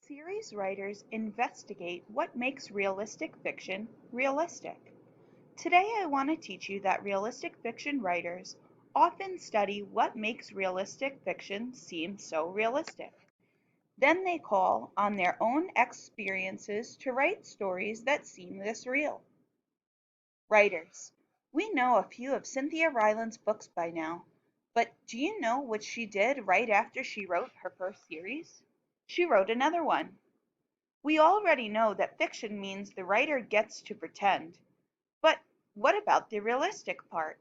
Series writers investigate what makes realistic fiction realistic. Today I want to teach you that realistic fiction writers often study what makes realistic fiction seem so realistic. Then they call on their own experiences to write stories that seem this real. Writers. We know a few of Cynthia Ryland's books by now, but do you know what she did right after she wrote her first series? She wrote another one. We already know that fiction means the writer gets to pretend. But what about the realistic part?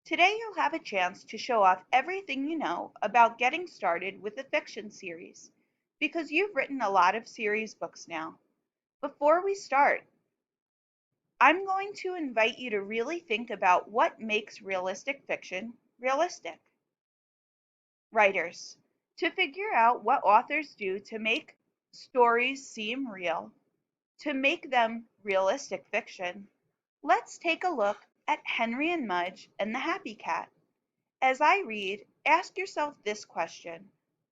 Today you'll have a chance to show off everything you know about getting started with a fiction series, because you've written a lot of series books now. Before we start, I'm going to invite you to really think about what makes realistic fiction realistic. Writers. To figure out what authors do to make stories seem real, to make them realistic fiction, let's take a look at Henry and Mudge and the Happy Cat. As I read, ask yourself this question: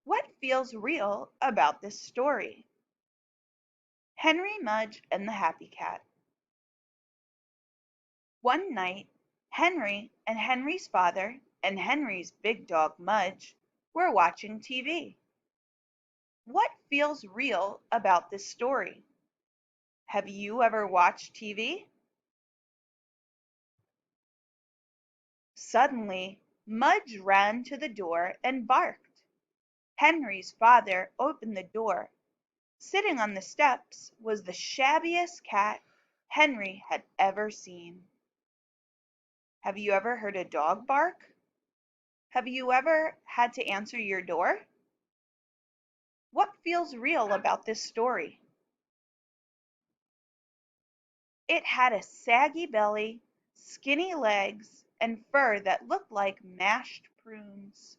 what feels real about this story? Henry, Mudge, and the Happy Cat. One night, Henry and Henry's father and Henry's big dog Mudge were watching TV. What feels real about this story? Have you ever watched TV? Suddenly, Mudge ran to the door and barked. Henry's father opened the door. Sitting on the steps was the shabbiest cat Henry had ever seen. Have you ever heard a dog bark? Have you ever had to answer your door? What feels real about this story? It had a saggy belly, skinny legs, and fur that looked like mashed prunes.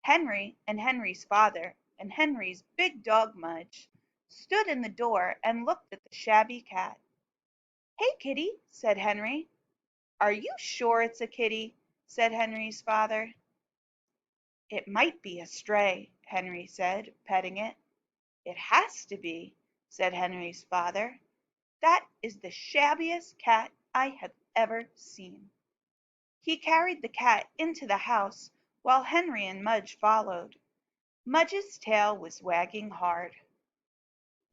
Henry and Henry's father and Henry's big dog Mudge stood in the door and looked at the shabby cat. "Hey, kitty," said Henry. "Are you sure it's a kitty?" said Henry's father. "It might be a stray," Henry said, petting it. "It has to be," said Henry's father. "That is the shabbiest cat I have ever seen." He carried the cat into the house while Henry and Mudge followed. Mudge's tail was wagging hard.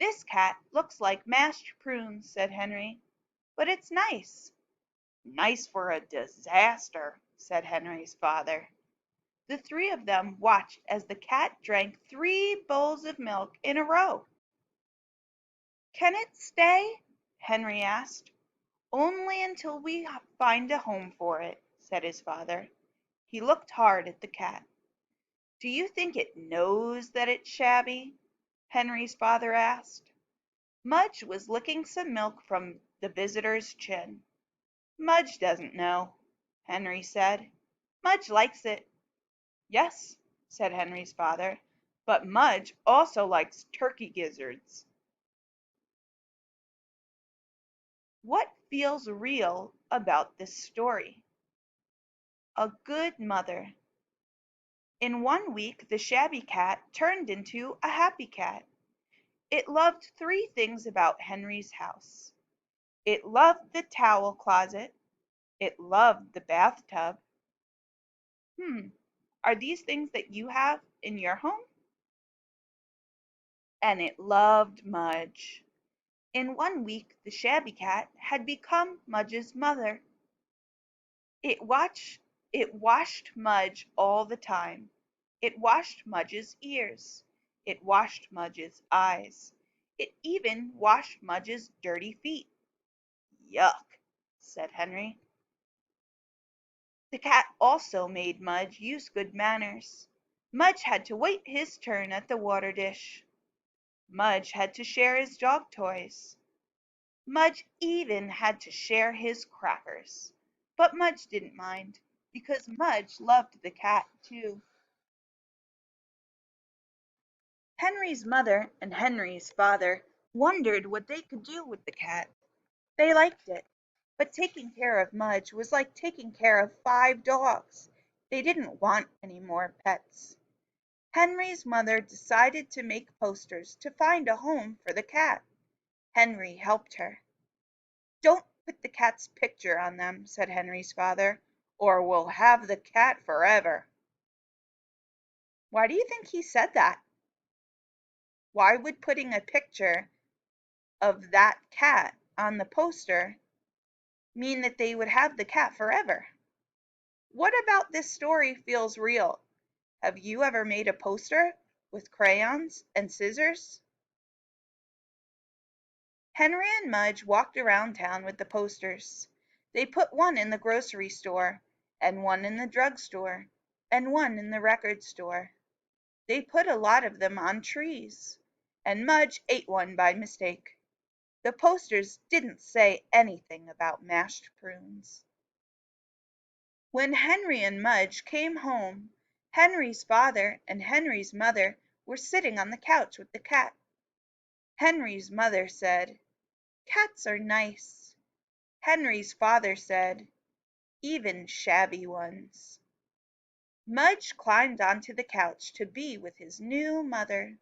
"This cat looks like mashed prunes," said Henry, "but it's nice." "Nice for a disaster," said Henry's father. The three of them watched as the cat drank 3 bowls of milk in a row. "Can it stay?" Henry asked. "Only until we find a home for it," said his father. He looked hard at the cat. "Do you think it knows that it's shabby?" Henry's father asked. Mudge was licking some milk from the visitor's chin. "Mudge doesn't know," Henry said. "Mudge likes it." "Yes," said Henry's father, "but Mudge also likes turkey gizzards." What feels real about this story? A good mother. In one week the shabby cat turned into a happy cat. It loved 3 things about Henry's house. It loved the towel closet. It loved the bathtub. Are these things that you have in your home? And it loved Mudge. In one week the shabby cat had become Mudge's mother. It watched it washed Mudge all the time. It washed Mudge's ears. It washed Mudge's eyes. It even washed Mudge's dirty feet. "Yuck," said Henry. The cat also made Mudge use good manners. Mudge had to wait his turn at the water dish. Mudge had to share his dog toys. Mudge even had to share his crackers. But Mudge didn't mind, because Mudge loved the cat too. Henry's mother and Henry's father wondered what they could do with the cat. They liked it, but taking care of Mudge was like taking care of 5 dogs. They didn't want any more pets. Henry's mother decided to make posters to find a home for the cat. Henry helped her. "Don't put the cat's picture on them," said Henry's father, "or we'll have the cat forever." Why do you think he said that? Why would putting a picture of that cat on the poster mean that they would have the cat forever? What about this story feels real? Have you ever made a poster with crayons and scissors? Henry and Mudge walked around town with the posters. They put one in the grocery store, and one in the drugstore, and one in the record store. They put a lot of them on trees, and Mudge ate one by mistake. The posters didn't say anything about mashed prunes. When Henry and Mudge came home, Henry's father and Henry's mother were sitting on the couch with the cat. Henry's mother said, "Cats are nice." Henry's father said, "Even shabby ones." Mudge climbed onto the couch to be with his new mother.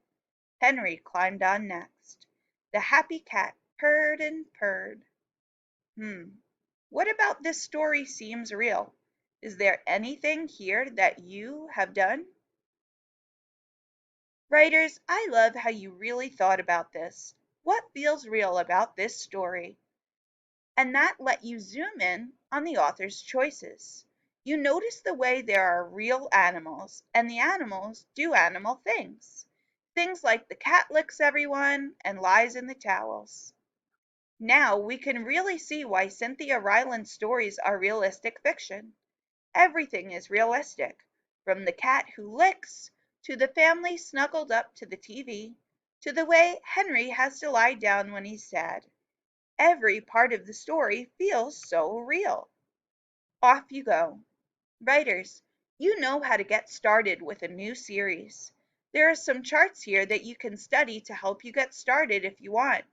Henry climbed on next. The happy cat purred and purred. What about this story seems real? Is there anything here that you have done? Writers, I love how you really thought about this. What feels real about this story? And that let you zoom in on the author's choices. You notice the way there are real animals, and the animals do animal things. Things like the cat licks everyone and lies in the towels. Now we can really see why Cynthia Ryland's stories are realistic fiction. Everything is realistic, from the cat who licks, to the family snuggled up to the TV, to the way Henry has to lie down when he's sad. Every part of the story feels so real. Off you go. Writers, you know how to get started with a new series. There are some charts here that you can study to help you get started if you want.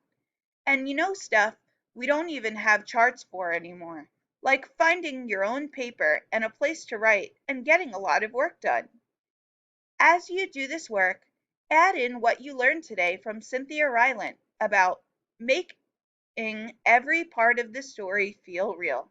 And you know stuff we don't even have charts for anymore, like finding your own paper and a place to write and getting a lot of work done. As you do this work, add in what you learned today from Cynthia Ryland about making every part of the story feel real.